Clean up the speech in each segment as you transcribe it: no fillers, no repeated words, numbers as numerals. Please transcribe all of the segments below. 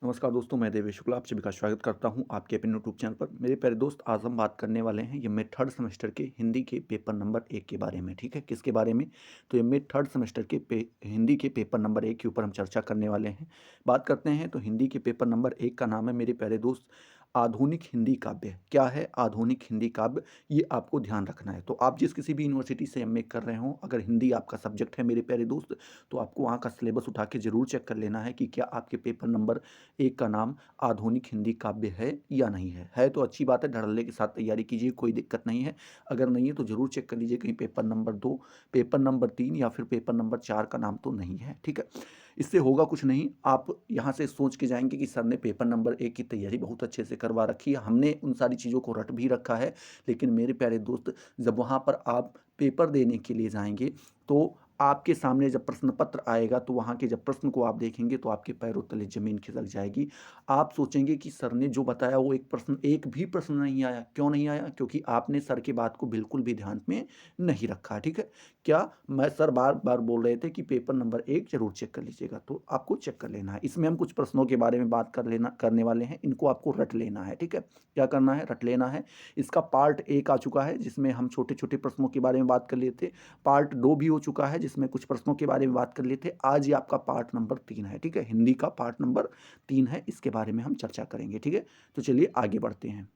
नमस्कार दोस्तों, मैं देवेश शुक्ला आप सभी का स्वागत करता हूं आपके अपने यूट्यूब चैनल पर। मेरे प्यारे दोस्त, आज हम बात करने वाले हैं ये मेरे थर्ड सेमेस्टर के हिंदी के पेपर नंबर 1 के बारे में। ठीक है, किसके बारे में? तो ये मेरे थर्ड सेमेस्टर के हिंदी के पेपर नंबर 1 के ऊपर हम चर्चा करने वाले हैं। बात करते हैं तो हिंदी के पेपर नंबर 1 का नाम है मेरे प्यारे दोस्त आधुनिक हिंदी काव्य। क्या है आधुनिक हिंदी काव्य? ये आपको ध्यान रखना है। तो आप जिस किसी भी यूनिवर्सिटी से एमए कर रहे हो, अगर हिंदी आपका सब्जेक्ट है मेरे प्यारे दोस्त, तो आपको वहाँ का सिलेबस उठा के जरूर चेक कर लेना है कि क्या आपके पेपर नंबर 1 का नाम आधुनिक हिंदी काव्य है या नहीं है तो अच्छी बात है, धड़ल्ले के साथ तैयारी कीजिए, कोई दिक्कत नहीं है। अगर नहीं है तो ज़रूर चेक कर लीजिए कहीं पेपर नंबर 2, पेपर नंबर 3 या फिर पेपर नंबर 4 का नाम तो नहीं है। ठीक है, इससे होगा कुछ नहीं। आप यहाँ से सोच के जाएंगे कि सर ने पेपर नंबर 1 की तैयारी बहुत अच्छे से करवा रखी है, हमने उन सारी चीज़ों को रट भी रखा है। लेकिन मेरे प्यारे दोस्त, जब वहाँ पर आप पेपर देने के लिए जाएंगे तो आपके सामने जब प्रश्न पत्र आएगा तो वहाँ के जब प्रश्न को आप देखेंगे तो आपके पैरों तले ज़मीन खिसक जाएगी। आप सोचेंगे कि सर ने जो बताया वो एक भी प्रश्न नहीं आया। क्यों नहीं आया? क्योंकि आपने सर की बात को बिल्कुल भी ध्यान में नहीं रखा। ठीक है, क्या मैं सर बार बार बोल रहे थे कि पेपर नंबर 1 जरूर चेक कर लीजिएगा, तो आपको चेक कर लेना है। इसमें हम कुछ प्रश्नों के बारे में बात करने वाले हैं, इनको आपको रट लेना है। ठीक है, क्या करना है? रट लेना है। इसका पार्ट 1 आ चुका है जिसमें हम छोटे छोटे प्रश्नों के बारे में बात कर लिए थे। पार्ट 2 भी हो चुका है जिसमें कुछ प्रश्नों के बारे में बात कर लिए थे। आज ये आपका पार्ट नंबर 3 है। ठीक है, हिंदी का पार्ट नंबर 3 है, इसके बारे में हम चर्चा करेंगे। ठीक है, तो चलिए आगे बढ़ते हैं।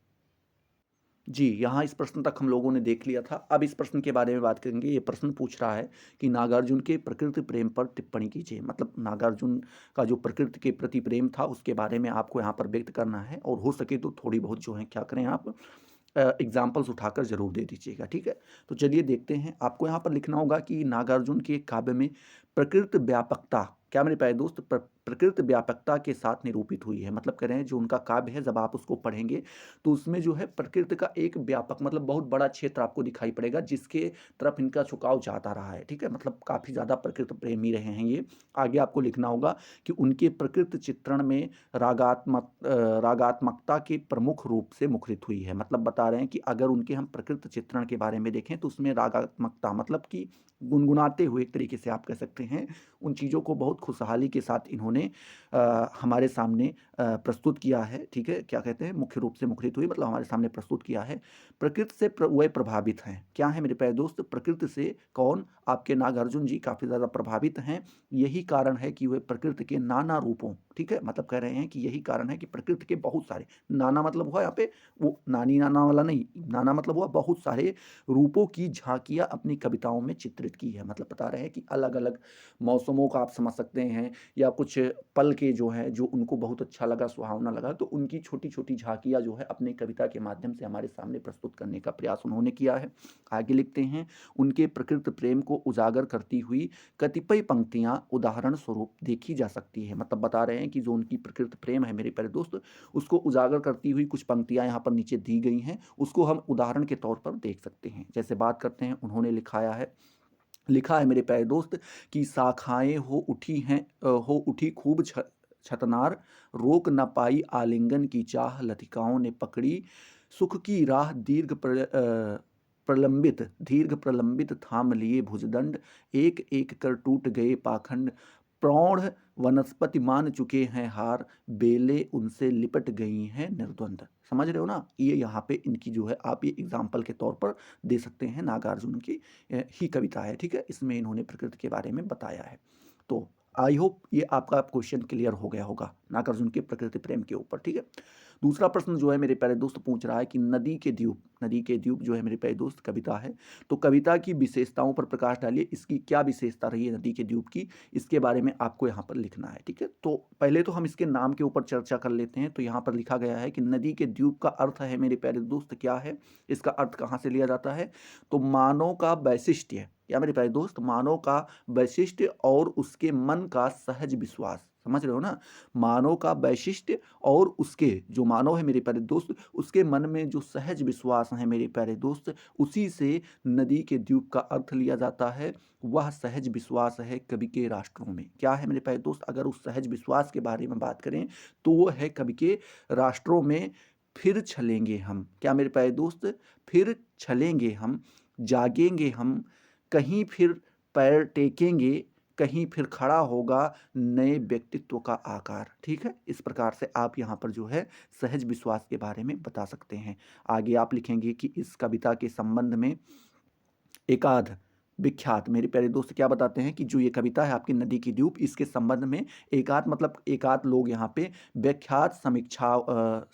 जी, यहाँ इस प्रश्न तक हम लोगों ने देख लिया था। अब इस प्रश्न के बारे में बात करेंगे। ये प्रश्न पूछ रहा है कि नागार्जुन के प्रकृति प्रेम पर टिप्पणी कीजिए। मतलब नागार्जुन का जो प्रकृति के प्रति प्रेम था उसके बारे में आपको यहाँ पर व्यक्त करना है, और हो सके तो थोड़ी बहुत जो है क्या करें आप एग्जाम्पल्स उठाकर जरूर दे दीजिएगा। ठीक है, तो चलिए देखते हैं। आपको यहाँ पर लिखना होगा कि नागार्जुन के काव्य में प्रकृति व्यापकता, क्या मेरे प्यारे दोस्त, प्रकृति व्यापकता के साथ निरूपित हुई है। मतलब कह रहे हैं जो उनका काव्य है, जब आप उसको पढ़ेंगे तो उसमें जो है प्रकृति का एक व्यापक मतलब बहुत बड़ा क्षेत्र आपको दिखाई पड़ेगा जिसके तरफ इनका झुकाव जाता रहा है। ठीक है, मतलब काफ़ी ज़्यादा प्रकृति प्रेमी रहे हैं ये। आगे आपको लिखना होगा कि उनके प्रकृति चित्रण में रागात्मकता के प्रमुख रूप से मुखरित हुई है। मतलब बता रहे हैं कि अगर उनके हम प्रकृति चित्रण के बारे में देखें तो उसमें रागात्मकता मतलब कि गुनगुनाते हुए, एक तरीके से आप कह सकते हैं, उन चीज़ों को बहुत खुशहाली के साथ इन्होंने हमारे सामने प्रस्तुत किया है। ठीक है, क्या कहते हैं, मुख्य रूप से मुखरित हुई मतलब हमारे सामने प्रस्तुत किया है। प्रकृति से वह प्रभावित हैं। क्या है मेरे प्यारे दोस्त? प्रकृति से कौन? आपके नागार्जुन जी काफ़ी ज़्यादा प्रभावित हैं। यही कारण है कि वे प्रकृति के नाना रूपों, ठीक है, मतलब कह रहे हैं कि यही कारण है कि प्रकृति के बहुत सारे, नाना मतलब हुआ यहाँ पे वो नानी नाना वाला नहीं, नाना मतलब हुआ बहुत सारे रूपों की झांकियाँ अपनी कविताओं में चित्रित की है। मतलब बता रहे हैं कि अलग अलग मौसमों का आप समझ सकते हैं, या कुछ पल के जो हैं जो उनको बहुत अच्छा लगा, सुहावना लगा, तो उनकी छोटी छोटी झांकियाँ जो है अपने कविता के माध्यम से हमारे सामने प्रस्तुत करने का प्रयास उन्होंने किया है। आगे लिखते हैं, उनके प्रकृति प्रेम को उजागर करती हुई कतिपय पंक्तियाँ उदाहरण स्वरूप देखी जा सकती है। मतलब बता रहे हैं कि जो उनकी प्रकृति प्रेम है मेरे प्यारे दोस्त, उसको उजागर करती हुई कुछ पंक्तियाँ यहाँ पर नीचे दी गई हैं, उसको हम उदाहरण के तौर पर देख सकते हैं। जैसे बात करते हैं, उन्होंने लिखा है मेरे प्यारे दोस्त कि शाखाएं हो उठी खूब छतनार, रोक न पाई आलिंगन की चाह, लतिकाओं ने पकड़ी सुख की राह, दीर्घ प्रलंबित थाम लिए भुजदंड, एक एक कर टूट गए पाखंड, प्रौढ़ वनस्पति मान चुके हैं हार, बेले उनसे लिपट गई हैं निर्द्वंद। समझ रहे हो ना? ये यहाँ पे इनकी जो है आप ये एग्जाम्पल के तौर पर दे सकते हैं। नागार्जुन की ही कविता है। ठीक है, इसमें इन्होंने प्रकृति के बारे में बताया है। तो आई होप ये आपका क्वेश्चन क्लियर हो गया होगा नागार्जुन के प्रकृति प्रेम के ऊपर। ठीक है, दूसरा प्रश्न जो है मेरे प्यारे दोस्त पूछ रहा है कि नदी के द्वीप जो है मेरे प्यारे दोस्त कविता है, तो कविता की विशेषताओं पर प्रकाश डालिए। इसकी क्या विशेषता रही है नदी के द्वीप की, इसके बारे में आपको यहाँ पर लिखना है। ठीक है, तो पहले तो हम इसके नाम के ऊपर चर्चा कर लेते हैं। तो यहाँ पर लिखा गया है कि नदी के द्वीप का अर्थ है मेरे प्यारे दोस्त, क्या है इसका अर्थ, कहाँ से लिया जाता है? तो मानव का वैशिष्ट्य, या मेरे प्यारे दोस्त मानव का वैशिष्ट्य और उसके मन का सहज विश्वास। समझ रहे हो ना? मानव का वैशिष्ट्य और उसके, जो मानव है मेरे प्यारे दोस्त, उसके मन में जो सहज विश्वास है मेरे प्यारे दोस्त, उसी से नदी के द्वीप का अर्थ लिया जाता है। वह सहज विश्वास है कवि के राष्ट्रों में। क्या है मेरे प्यारे दोस्त? अगर उस सहज विश्वास के बारे में बात करें तो वो है कवि के राष्ट्रों में। फिर छलेंगे हम, क्या मेरे प्यारे दोस्त? फिर छलेंगे हम, जागेंगे हम, कहीं फिर पैर टेकेंगे, कहीं फिर खड़ा होगा नए व्यक्तित्व का आकार। ठीक है, इस प्रकार से आप यहाँ पर जो है सहज विश्वास के बारे में बता सकते हैं। आगे आप लिखेंगे कि इस कविता के संबंध में एकाध विख्यात, मेरे प्यारे दोस्त क्या बताते हैं कि जो ये कविता है आपकी नदी की द्वीप, इसके संबंध में एकाध मतलब एकाध लोग यहाँ पे व्याख्यात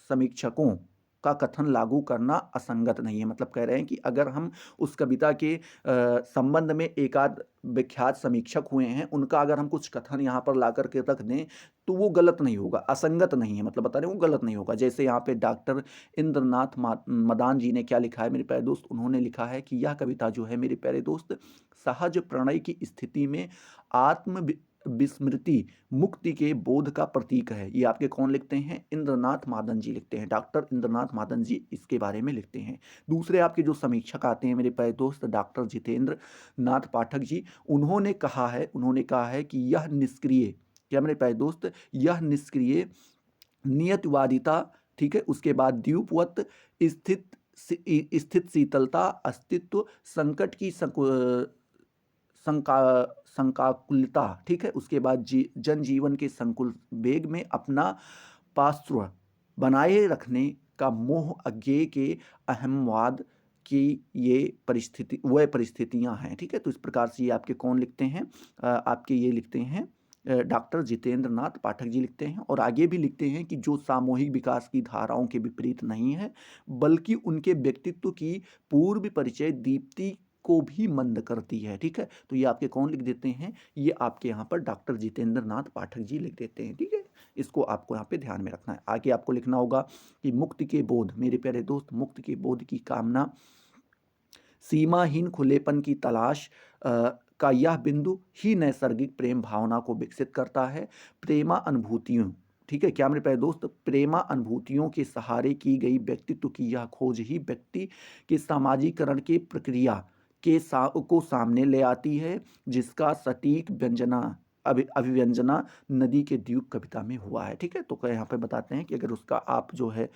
समीक्षकों का कथन लागू करना असंगत नहीं है। मतलब कह रहे हैं कि अगर हम उस कविता के संबंध में एकाध विख्यात समीक्षक हुए हैं, उनका अगर हम कुछ कथन यहाँ पर ला करके रख दें तो वो गलत नहीं होगा, असंगत नहीं है। मतलब बता रहे हैं वो गलत नहीं होगा। जैसे यहाँ पे डॉक्टर इंद्रनाथ मदान जी ने क्या लिखा है मेरे प्यारे दोस्त, उन्होंने लिखा है कि यह कविता जो है मेरे प्यारे दोस्त सहज प्रणय की स्थिति में आत्म विस्मृति मुक्ति के बोध का प्रतीक है। ये आपके कौन लिखते हैं? इंद्रनाथ मादन जी लिखते हैं, डॉक्टर इंद्रनाथ मादन जी इसके बारे में लिखते हैं। दूसरे आपके जो समीक्षक आते हैं मेरे प्यारे दोस्त डॉक्टर जितेंद्र नाथ पाठक जी, उन्होंने कहा है कि यह निष्क्रिय, क्या मेरे प्यारे दोस्त, यह निष्क्रिय नियतवादिता, ठीक है, उसके बाद द्वीपवत स्थित स्थित शीतलता, अस्तित्व संकट की संकाकुलता, ठीक है, उसके बाद जनजीवन के संकुल वेग में अपना पार्श्व बनाए रखने का मोह, अज्ञेय के अहमवाद की वह परिस्थितियां हैं। ठीक है, तो इस प्रकार से ये आपके कौन लिखते हैं? आपके ये लिखते हैं डॉक्टर जितेंद्र नाथ पाठक जी लिखते हैं। और आगे भी लिखते हैं कि जो सामूहिक विकास की धाराओं के विपरीत नहीं है, बल्कि उनके व्यक्तित्व की पूर्व परिचय दीप्ति को भी मंद करती है। ठीक है, तो ये आपके कौन लिख देते हैं? ये आपके यहाँ पर डॉक्टर जितेंद्र नाथ पाठक जी लिख देते हैं। ठीक है, इसको आपको यहाँ पे ध्यान में रखना है। आगे आपको लिखना होगा कि मुक्ति के बोध, मेरे प्यारे दोस्त, मुक्ति के बोध की कामना, सीमाहीन खुलेपन की तलाश का यह बिंदु ही नैसर्गिक प्रेम भावना को विकसित करता है। प्रेमा अनुभूतियों, ठीक है, क्या मेरे प्यारे दोस्त, प्रेमा अनुभूतियों के सहारे की गई व्यक्तित्व की यह खोज ही व्यक्ति के सामाजिकरण की प्रक्रिया को सामने ले आती है, जिसका सटीक अभिव्यंजना नदी के द्वीप कविता में हुआ है। ठीक है, तो यहाँ पे बताते हैं कि अगर उसका आप जो है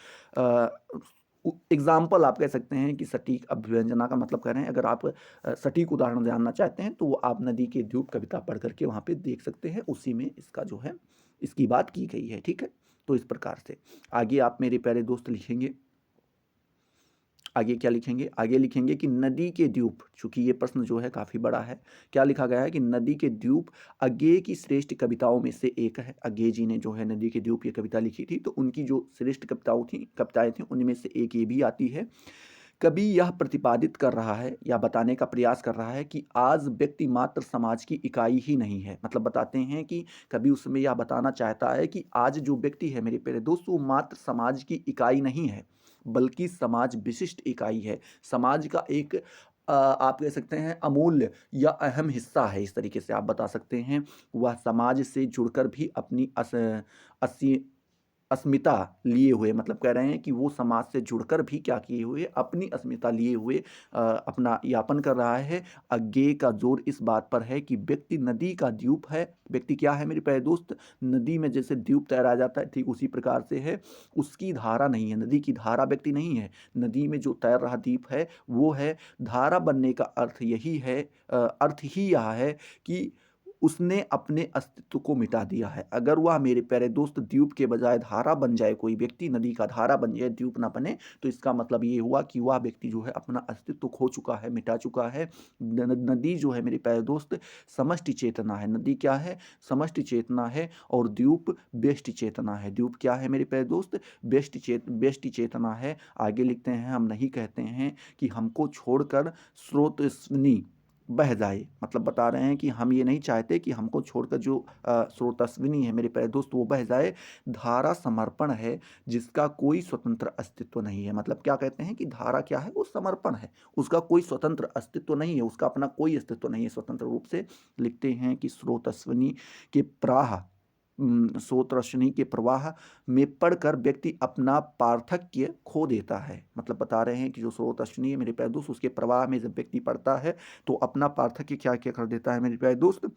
एग्जाम्पल आप कह सकते हैं कि सटीक अभिव्यंजना का मतलब कह रहे हैं, अगर आप सटीक उदाहरण जानना चाहते हैं तो वो आप नदी के द्वीप कविता पढ़ करके वहाँ पे देख सकते हैं, उसी में इसका जो है इसकी बात की गई है। ठीक है, तो इस प्रकार से आगे आप मेरे प्यारे दोस्त लिखेंगे, आगे क्या लिखेंगे? आगे लिखेंगे कि नदी के द्वीप, चूंकि ये प्रश्न जो है काफी बड़ा है, क्या लिखा गया है कि नदी के द्वीप अज्ञेय की श्रेष्ठ कविताओं में से एक है। अज्ञेय जी ने जो है नदी के द्वीप ये कविता लिखी थी, तो उनकी जो श्रेष्ठ कविताएं थी उनमें से एक ये भी आती है। कवि यह प्रतिपादित कर रहा है या बताने का प्रयास कर रहा है कि आज व्यक्ति मात्र समाज की इकाई ही नहीं है। मतलब बताते हैं कि कवि उसमें यह बताना चाहता है कि आज जो व्यक्ति है मेरे प्यारे दोस्त, वो मात्र समाज की इकाई नहीं है, बल्कि समाज विशिष्ट इकाई है। समाज का एक आप कह सकते हैं अमूल्य या अहम हिस्सा है, इस तरीके से आप बता सकते हैं। वह समाज से जुड़कर भी अपनी असी अस्मिता लिए हुए, मतलब कह रहे हैं कि वो समाज से जुड़कर भी क्या किए हुए, अपनी अस्मिता लिए हुए अपना यापन कर रहा है। अज्ञेय का जोर इस बात पर है कि व्यक्ति नदी का द्वीप है। व्यक्ति क्या है मेरे प्यारे दोस्त? नदी में जैसे द्वीप तैरा जाता है, ठीक उसी प्रकार से है, उसकी धारा नहीं है, नदी की धारा व्यक्ति नहीं है। नदी में जो तैर रहा द्वीप है वो है। धारा बनने का अर्थ यही है, अर्थ ही यह है कि उसने अपने अस्तित्व को मिटा दिया है। अगर वह मेरे प्यारे दोस्त द्वीप के बजाय धारा बन जाए, कोई व्यक्ति नदी का धारा बन जाए, द्वीप ना बने, तो इसका मतलब ये हुआ कि वह व्यक्ति जो है अपना अस्तित्व खो चुका है, मिटा चुका है। नदी जो है मेरे प्यारे दोस्त समष्टि चेतना है। नदी क्या है? समष्टि चेतना है। और द्वीप व्यष्टि चेतना है। द्वीप क्या है मेरे प्यारे दोस्त? व्यष्टि चेतना है। आगे लिखते हैं, हम नहीं कहते हैं कि हमको छोड़कर स्रोतस्विनी बह जाए। मतलब बता रहे हैं कि हम ये नहीं चाहते कि हमको छोड़कर जो स्रोतस्विनी है मेरे प्यारे दोस्त वो बह जाए। धारा समर्पण है जिसका कोई स्वतंत्र अस्तित्व नहीं है। मतलब क्या कहते हैं कि धारा क्या है? वो समर्पण है, उसका कोई स्वतंत्र अस्तित्व नहीं है, उसका अपना कोई अस्तित्व नहीं है स्वतंत्र रूप से। लिखते हैं कि स्रोतस्विनी के स्रोतरश्मि के प्रवाह में पढ़कर व्यक्ति अपना पार्थक्य खो देता है। मतलब बता रहे हैं कि जो स्रोतरश्मि है मेरे प्यारे दोस्त, उसके प्रवाह में जब व्यक्ति पढ़ता है तो अपना पार्थक्य क्या क्या कर देता है मेरे प्यारे दोस्त?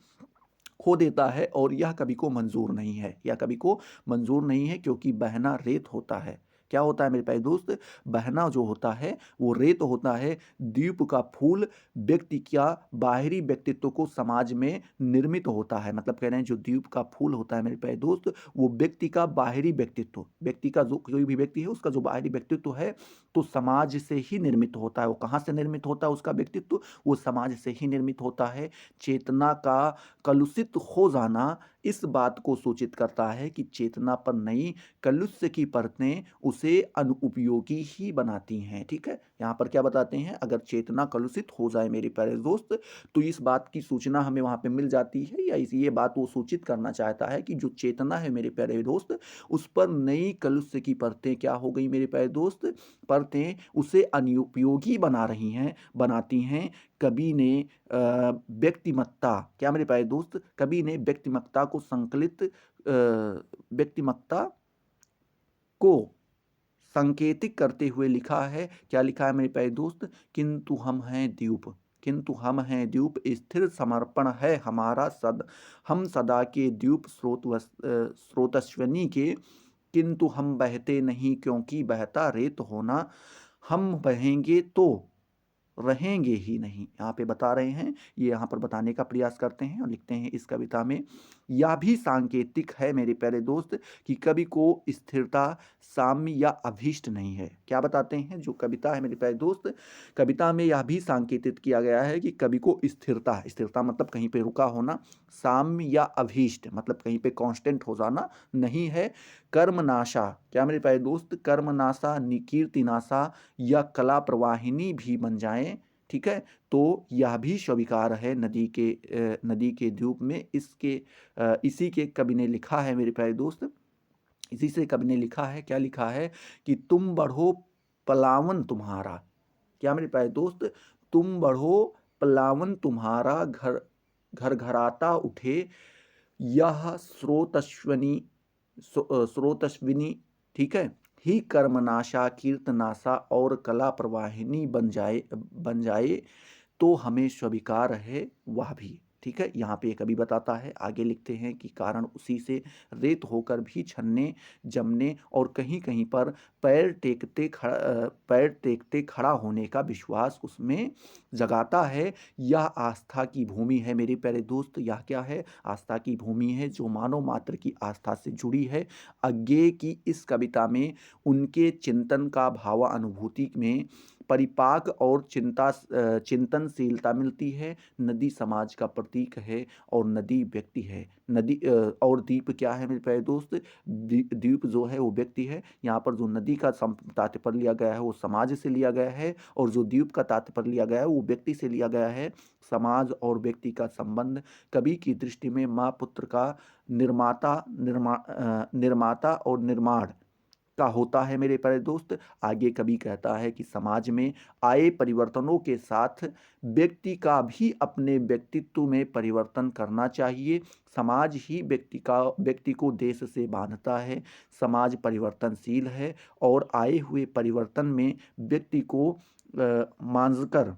खो देता है। और यह कवि को मंजूर नहीं है, यह कवि को मंजूर नहीं है, क्योंकि बहना रेत होता है। क्या होता है मेरे प्यारे दोस्त? बहना जो होता है वो रेत होता है। द्वीप का फूल व्यक्ति का बाहरी व्यक्तित्व को समाज में निर्मित होता है। मतलब कह रहे हैं जो द्वीप का फूल होता है मेरे प्यारे दोस्त, वो व्यक्ति का बाहरी व्यक्तित्व, व्यक्ति का जो कोई भी व्यक्ति है उसका जो बाहरी व्यक्तित्व है तो समाज से ही निर्मित होता है। वो कहाँ से निर्मित होता है उसका व्यक्तित्व? वो समाज से ही निर्मित होता है। चेतना का कलुषित हो जाना इस बात को सूचित करता है कि चेतना पर नई कलुष्य की परतें उसे अनुपयोगी ही बनाती हैं। ठीक है, यहाँ पर क्या बताते हैं? अगर चेतना कलुषित हो जाए मेरे प्यारे दोस्त, तो इस बात की सूचना हमें वहाँ पे मिल जाती है, या ये बात वो सूचित करना चाहता है कि जो चेतना है मेरे प्यारे दोस्त, उस पर नई कलुष्य की परतें क्या हो गई मेरे प्यारे दोस्त? परतें उसे अनुपयोगी बना रही हैं, बनाती हैं। कवि ने व्यक्तिमत्ता, क्या मेरे प्यारे दोस्त? कवि ने व्यक्तिमत्ता को व्यक्तिमत्ता को सांकेतिक करते हुए लिखा है। क्या लिखा है मेरे प्यारे दोस्त? किंतु हम हैं द्वीप, किंतु हम हैं द्वीप, स्थिर समर्पण है हमारा हम सदा के द्वीप स्रोतस्विनी के, किंतु हम बहते नहीं क्योंकि बहता रेत होना, हम बहेंगे तो रहेंगे ही नहीं। यहाँ पे बता रहे हैं, ये यहाँ पर बताने का प्रयास करते हैं और लिखते हैं इस कविता में, यह भी सांकेतिक है मेरे प्यारे दोस्त कि कवि को स्थिरता साम्य या अभीष्ट नहीं है। क्या बताते हैं? जो कविता है मेरे प्यारे दोस्त, कविता में यह भी सांकेतित किया गया है कि कवि को स्थिरता, स्थिरता मतलब कहीं पे रुका होना, साम्य या अभीष्ट मतलब कहीं पे कांस्टेंट हो जाना नहीं है। कर्मनाशा, क्या मेरे प्यारे दोस्त? कर्मनाशा, निकीर्तिनाशा या कला प्रवाहिनी भी बन जाए, ठीक है, तो यह भी स्वीकार है नदी के द्वीप में। इसी के कवि ने लिखा है मेरे प्यारे दोस्त, इसी से कवि ने लिखा है, क्या लिखा है कि तुम बढ़ो पलावन तुम्हारा, क्या मेरे प्यारे दोस्त? तुम बढ़ो पलावन तुम्हारा, घर घर घराता उठे यह स्रोतस्विनी, ठीक है, ही कर्मनाशा कीर्तनाशा और कला प्रवाहिनी बन जाए तो हमें स्वीकार है वह भी। ठीक है, यहाँ पे कवि बताता है, आगे लिखते हैं कि कारण उसी से रेत होकर भी छन्ने जमने और कहीं कहीं पर पैर टेकते खड़ा होने का विश्वास उसमें जगाता है। यह आस्था की भूमि है मेरे प्यारे दोस्त। यह क्या है? आस्था की भूमि है जो मानव मात्र की आस्था से जुड़ी है। अज्ञेय की इस कविता में उनके चिंतन का भावानुभूति में परिपाक और चिंतनशीलता मिलती है। नदी समाज का प्रतीक है और नदी व्यक्ति है। नदी और द्वीप क्या है मेरे प्यारे दोस्त? द्वीप जो है वो व्यक्ति है। यहाँ पर जो नदी का तात्पर्य लिया गया है वो समाज से लिया गया है, और जो द्वीप का तात्पर्य लिया गया है वो व्यक्ति से लिया गया है। समाज और व्यक्ति का संबंध कवि की दृष्टि में माँ पुत्र का निर्माता और निर्माण का होता है मेरे प्यारे दोस्त। आगे कवि कहता है कि समाज में आए परिवर्तनों के साथ व्यक्ति का भी अपने व्यक्तित्व में परिवर्तन करना चाहिए। समाज ही व्यक्ति को देश से बांधता है। समाज परिवर्तनशील है और आए हुए परिवर्तन में व्यक्ति को मांझकर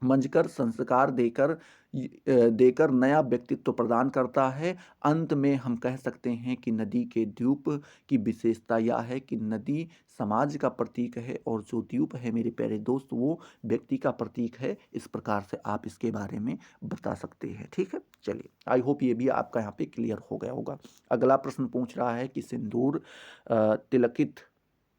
मंझकर संस्कार देकर नया व्यक्तित्व प्रदान करता है। अंत में हम कह सकते हैं कि नदी के द्वीप की विशेषता यह है कि नदी समाज का प्रतीक है और जो द्वीप है मेरे प्यारे दोस्त वो व्यक्ति का प्रतीक है। इस प्रकार से आप इसके बारे में बता सकते हैं। ठीक है, चलिए, आई होप ये भी आपका यहाँ पे क्लियर हो गया होगा। अगला प्रश्न पूछ रहा है कि सिंदूर तिलकित,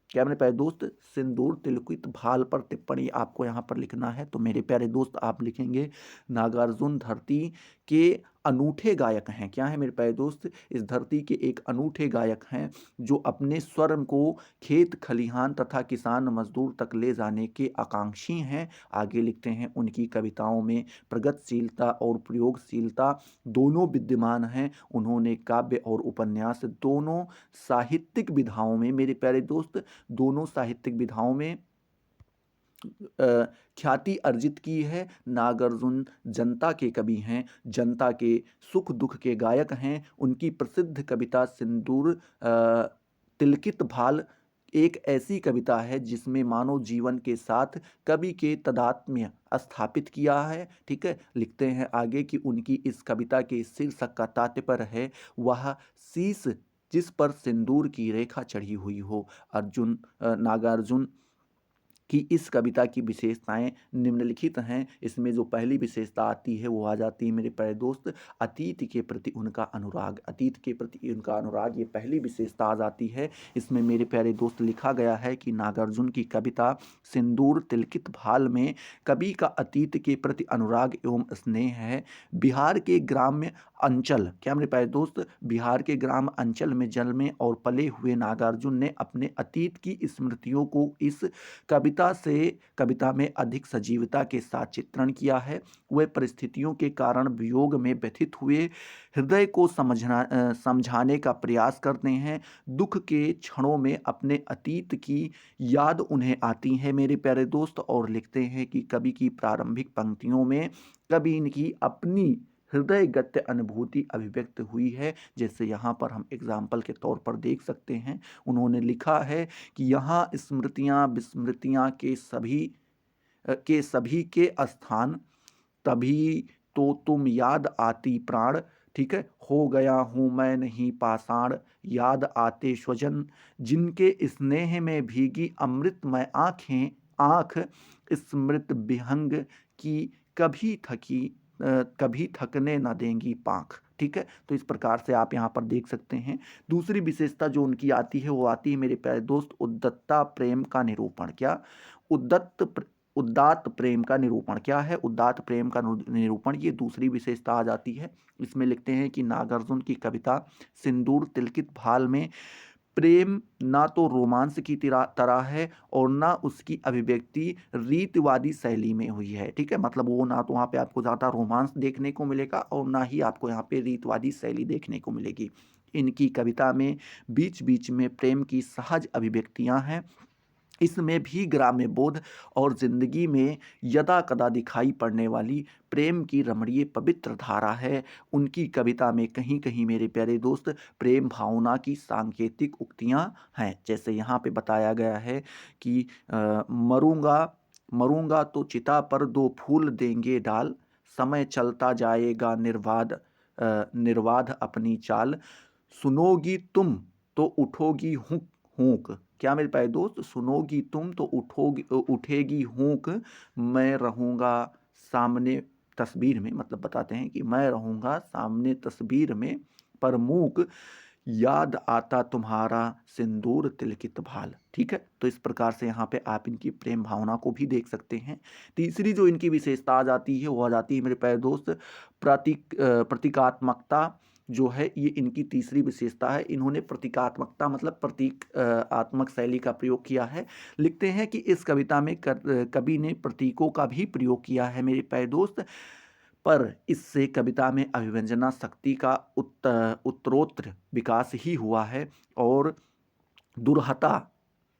क्या मेरे प्यारे दोस्त? सिंदूर तिलकित भाल पर टिप्पणी आपको यहाँ पर लिखना है। तो मेरे प्यारे दोस्त आप लिखेंगे नागार्जुन धरती के अनूठे गायक हैं। क्या है मेरे प्यारे दोस्त? इस धरती के एक अनूठे गायक हैं जो अपने स्वर को खेत खलिहान तथा किसान मजदूर तक ले जाने के आकांक्षी हैं। आगे लिखते हैं उनकी कविताओं में प्रगतिशीलता और प्रयोगशीलता दोनों विद्यमान हैं। उन्होंने काव्य और उपन्यास दोनों साहित्यिक विधाओं में मेरे प्यारे दोस्त, दोनों साहित्यिक विधाओं में ख्याति अर्जित की है। नागार्जुन जनता के कवि हैं, जनता के सुख दुख के गायक हैं। उनकी प्रसिद्ध कविता सिंदूर तिलकित भाल एक ऐसी कविता है जिसमें मानव जीवन के साथ कवि के तादात्म्य स्थापित किया है। ठीक है, लिखते हैं आगे कि उनकी इस कविता के शीर्षक का तात्पर्य है वह शीश जिस पर सिंदूर की रेखा चढ़ी हुई हो। नागार्जुन कि इस कविता की विशेषताएं निम्नलिखित हैं। इसमें जो पहली विशेषता आती है वो आ जाती है मेरे प्यारे दोस्त, अतीत के प्रति उनका अनुराग। अतीत के प्रति उनका अनुराग, ये पहली विशेषता आ जाती है। इसमें मेरे प्यारे दोस्त लिखा गया है कि नागार्जुन की कविता सिंदूर तिलकित भाल में कवि का अतीत के प्रति अनुराग एवं स्नेह है। बिहार के ग्राम्य अंचल, क्या मेरे प्यारे दोस्त, बिहार के ग्राम अंचल में जन्मे और पले हुए नागार्जुन ने अपने अतीत की स्मृतियों को इस कविता में अधिक सजीवता के साथ चित्रण किया है। वे परिस्थितियों के कारण वियोग में व्यथित हुए हृदय को समझाने का प्रयास करते हैं। दुख के क्षणों में अपने अतीत की याद उन्हें आती है मेरे प्यारे दोस्त, और लिखते हैं कि कवि की प्रारंभिक पंक्तियों में कवि इनकी अपनी हृदयगत अनुभूति अभिव्यक्त हुई है। जैसे यहाँ पर हम एग्जाम्पल के तौर पर देख सकते हैं, उन्होंने लिखा है कि यहाँ स्मृतियाँ विस्मृतियाँ के सभी के स्थान, तभी तो तुम याद आती प्राण। ठीक है, हो गया हूँ मैं नहीं पाषाण, याद आते स्वजन जिनके स्नेह में भीगी अमृतमय आँख स्मृत विहंग की कभी थकने न देंगी पाँख। ठीक है, तो इस प्रकार से आप यहाँ पर देख सकते हैं। दूसरी विशेषता जो उनकी आती है वो आती है मेरे प्यारे दोस्त, उद्दत्ता प्रेम का निरूपण। क्या? उदात्त प्रेम का निरूपण। क्या है? उदात्त प्रेम का निरूपण, ये दूसरी विशेषता आ जाती है। इसमें लिखते हैं कि नागार्जुन की कविता सिंदूर तिलकित भाल में प्रेम ना तो रोमांस की तरह है और ना उसकी अभिव्यक्ति रीतवादी शैली में हुई है। ठीक है, मतलब वो ना तो वहाँ पे आपको ज़्यादा रोमांस देखने को मिलेगा और ना ही आपको यहाँ पे रीतवादी शैली देखने को मिलेगी। इनकी कविता में बीच बीच में प्रेम की सहज अभिव्यक्तियाँ हैं। इसमें भी ग्राम्य बोध और जिंदगी में यदा कदा दिखाई पड़ने वाली प्रेम की रमणीय पवित्र धारा है। उनकी कविता में कहीं कहीं मेरे प्यारे दोस्त प्रेम भावना की सांकेतिक उक्तियां हैं। जैसे यहाँ पे बताया गया है कि मरूंगा मरूंगा तो चिता पर दो फूल देंगे डाल, समय चलता जाएगा निर्वाध अपनी चाल, सुनोगी तुम तो उठोगी हुक हुक। क्या मेरे प्यारे दोस्त? सुनोगी तुम तो उठेगी हुक, मैं रहूँगा सामने तस्वीर में, मतलब बताते हैं कि मैं रहूँगा सामने तस्वीर में प्रमुख, याद आता तुम्हारा सिंदूर तिलकित भाल। ठीक है, तो इस प्रकार से यहाँ पे आप इनकी प्रेम भावना को भी देख सकते हैं। तीसरी जो इनकी विशेषता आ जाती है वो आ जाती है मेरे प्यारे दोस्त, प्रतीकात्मकता जो है, ये इनकी तीसरी विशेषता है। इन्होंने प्रतीकात्मकता मतलब प्रतीक आत्मक शैली का प्रयोग किया है। लिखते हैं कि इस कविता में कवि ने प्रतीकों का भी प्रयोग किया है मेरे प्यारे दोस्त, पर इससे कविता में अभिव्यंजना शक्ति का उत्तरोत्तर विकास ही हुआ है और दुर्हता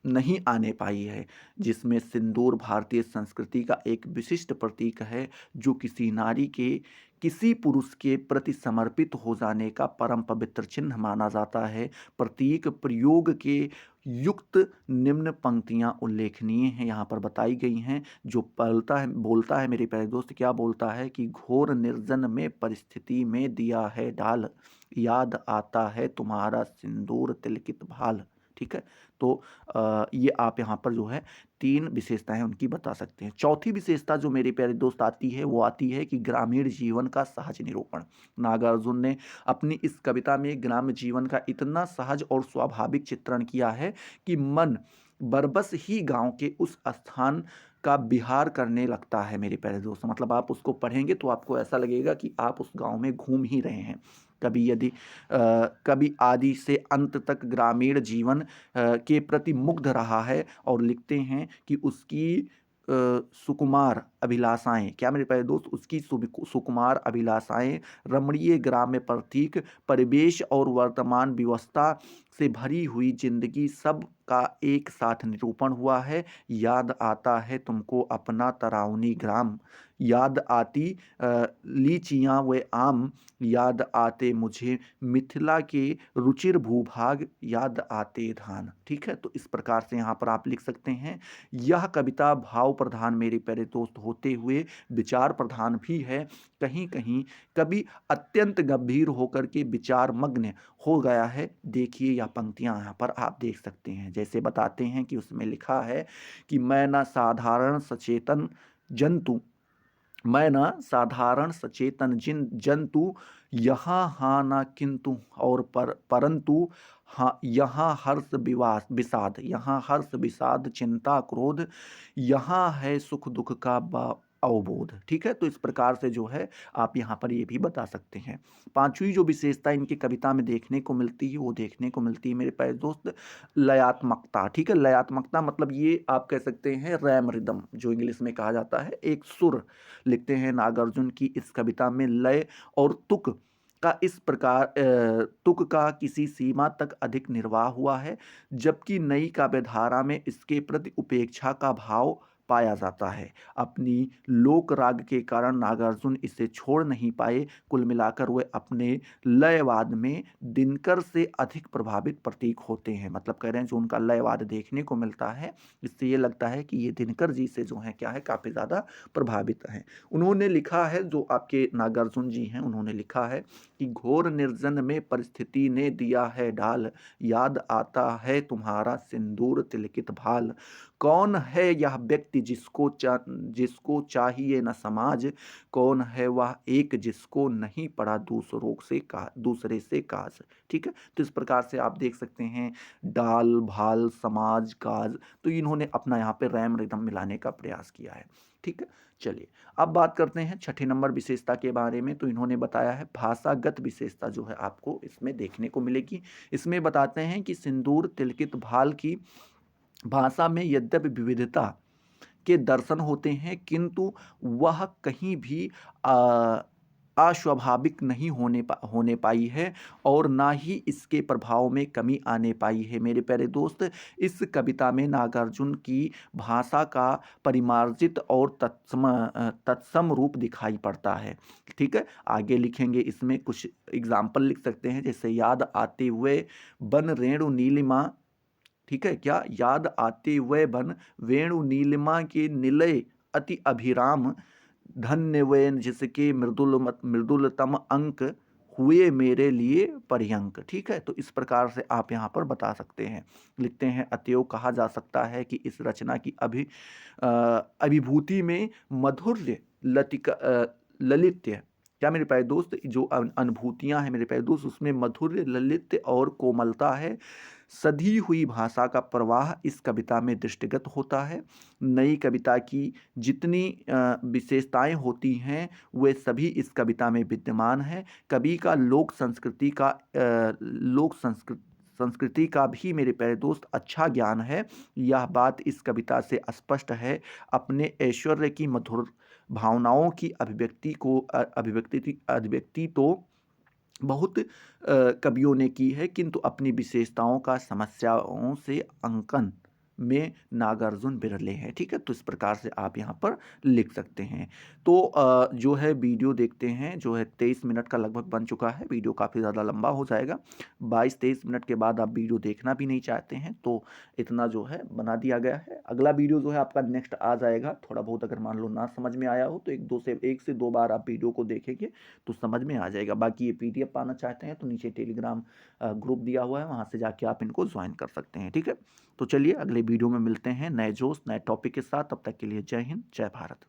नहीं आने पाई है। जिसमें सिंदूर भारतीय संस्कृति का एक विशिष्ट प्रतीक है, जो किसी नारी के किसी पुरुष के प्रति समर्पित हो जाने का परम पवित्र चिन्ह माना जाता है। प्रतीक प्रयोग के युक्त निम्न पंक्तियां उल्लेखनीय हैं, यहाँ पर बताई गई हैं। जो बोलता है मेरे प्यारे दोस्त, क्या बोलता है कि घोर निर्जन में परिस्थिति में दिया है डाल, याद आता है तुम्हारा सिंदूर तिलकित भाल। ठीक है, तो ये आप यहाँ पर जो है तीन विशेषताएं उनकी बता सकते हैं। चौथी विशेषता जो मेरे प्यारे दोस्त आती है वो आती है कि ग्रामीण जीवन का सहज निरूपण। नागार्जुन ने अपनी इस कविता में ग्राम्य जीवन का इतना सहज और स्वाभाविक चित्रण किया है कि मन बरबस ही गांव के उस स्थान का विहार करने लगता है मेरे प्यारे दोस्त। मतलब आप उसको पढ़ेंगे तो आपको ऐसा लगेगा कि आप उस गांव में घूम ही रहे हैं। कवि आदि से अंत तक ग्रामीण जीवन के प्रति मुग्ध रहा है और लिखते हैं कि उसकी सुकुमार अभिलाषाएं, क्या मेरे प्यारे दोस्त, उसकी सुकुमार अभिलाषाएं, रमणीय ग्राम्य प्रतीक, परिवेश और वर्तमान व्यवस्था से भरी हुई जिंदगी, सब का एक साथ निरूपण हुआ है। याद आता है तुमको अपना तराउनी ग्राम, याद आती लीचियाँ व आम, याद आते मुझे मिथिला के रुचिर भूभाग, याद आते धान। ठीक है, तो इस प्रकार से यहाँ पर आप लिख सकते हैं। यह कविता भाव प्रधान मेरे प्यारे दोस्त होते हुए विचार प्रधान भी है, कहीं कहीं कभी अत्यंत गंभीर होकर के विचार मग्न हो गया है। देखिए यह पंक्तियां यहाँ पर आप देख सकते हैं। जैसे बताते हैं कि उसमें लिखा है कि मैं ना साधारण सचेतन जंतु, मैं न साधारण सचेतन जिन जंतु, यहाँ हाँ ना किंतु और परंतु हाँ यहाँ हर्ष विषाद, यहाँ हर्ष विषाद चिंता क्रोध, यहाँ है सुख दुख का अवबोध। ठीक है, तो इस प्रकार से जो है आप यहाँ पर ये भी बता सकते हैं। पांचवी जो विशेषता इनकी कविता में देखने को मिलती है वो देखने को मिलती है मेरे प्यारे दोस्त, लयात्मकता। ठीक है, लयात्मकता मतलब ये आप कह सकते हैं रैम रिदम, जो इंग्लिश में कहा जाता है, एक सुर। लिखते हैं नागार्जुन की इस कविता में लय और तुक का इस प्रकार तुक का किसी सीमा तक अधिक निर्वाह हुआ है, जबकि नई काव्यधारा में इसके प्रति उपेक्षा का भाव पाया जाता है। अपनी लोक राग के कारण नागार्जुन इसे छोड़ नहीं पाए। कुल मिलाकर वे अपने लयवाद में दिनकर से अधिक प्रभावित प्रतीक होते हैं। मतलब कह रहे हैं जो उनका लयवाद देखने को मिलता है, इससे ये लगता है कि ये दिनकर जी से जो है क्या है, काफ़ी ज़्यादा प्रभावित हैं। उन्होंने लिखा है, जो आपके नागार्जुन जी हैं, उन्होंने लिखा है कि घोर निर्जन में परिस्थिति ने दिया है ढाल, याद आता है तुम्हारा सिंदूर तिलकित भाल। कौन है यह व्यक्ति जिसको चाहिए न समाज, कौन है वह एक जिसको नहीं पड़ा दूसरे से काज। ठीक है, तो इस प्रकार से आप देख सकते हैं डाल भाल समाज काज, तो इन्होंने अपना यहाँ पे रैम रिदम मिलाने का प्रयास किया है। ठीक है, चलिए अब बात करते हैं छठे नंबर विशेषता के बारे में। तो इन्होंने बताया है भाषागत विशेषता जो है आपको इसमें देखने को मिलेगी। इसमें बताते हैं कि सिंदूर तिलकित भाल की भाषा में यद्यपि विविधता के दर्शन होते हैं, किंतु वह कहीं भी अस्वाभाविक नहीं होने पाई है और ना ही इसके प्रभाव में कमी आने पाई है। मेरे प्यारे दोस्त, इस कविता में नागार्जुन की भाषा का परिमार्जित और तत्सम रूप दिखाई पड़ता है। ठीक है, आगे लिखेंगे, इसमें कुछ एग्जाम्पल लिख सकते हैं, जैसे याद आते हुए बन रेणु नीलिमा। ठीक है, क्या याद आते हुए बन वेणु नीलिमा के निलय अति अभिराम, धन्य वे जिसके मृदुलतम अंक हुए मेरे लिए पर्यंक। ठीक है, तो इस प्रकार से आप यहाँ पर बता सकते हैं। लिखते हैं अतएव कहा जा सकता है कि इस रचना की अभिभूति में मधुर्य ललित्य, क्या मेरे प्यारे दोस्त, जो अनुभूतियां हैं मेरे प्यारे दोस्त, उसमें मधुर्य ललित्य और कोमलता है। सधी हुई भाषा का प्रवाह इस कविता में दृष्टिगत होता है। नई कविता की जितनी विशेषताएं होती हैं वे सभी इस कविता में विद्यमान हैं। कवि का लोक संस्कृति का भी मेरे प्यारे दोस्त अच्छा ज्ञान है। यह बात इस कविता से स्पष्ट है। अपने ऐश्वर्य की मधुर भावनाओं की अभिव्यक्ति तो बहुत कवियों ने की है, किंतु अपनी विशेषताओं का समस्याओं से अंकन में नागार्जुन बिरले हैं। ठीक है, तो इस प्रकार से आप यहाँ पर लिख सकते हैं। तो जो है वीडियो देखते हैं, जो है 23 मिनट का लगभग बन चुका है। वीडियो काफ़ी ज़्यादा लंबा हो जाएगा। 22-23 मिनट के बाद आप वीडियो देखना भी नहीं चाहते हैं तो इतना जो है बना दिया गया है। अगला वीडियो जो है आपका नेक्स्ट आ जाएगा। थोड़ा बहुत अगर मान लो ना समझ में आया हो तो एक से दो बार आप वीडियो को देखेंगे तो समझ में आ जाएगा। बाकी ये PDF पाना चाहते हैं तो नीचे टेलीग्राम ग्रुप दिया हुआ है, वहाँ से जाके आप इनको ज्वाइन कर सकते हैं। ठीक है, तो चलिए अगले वीडियो में मिलते हैं नए जोश नए टॉपिक के साथ। तब तक के लिए जय हिंद, जय भारत।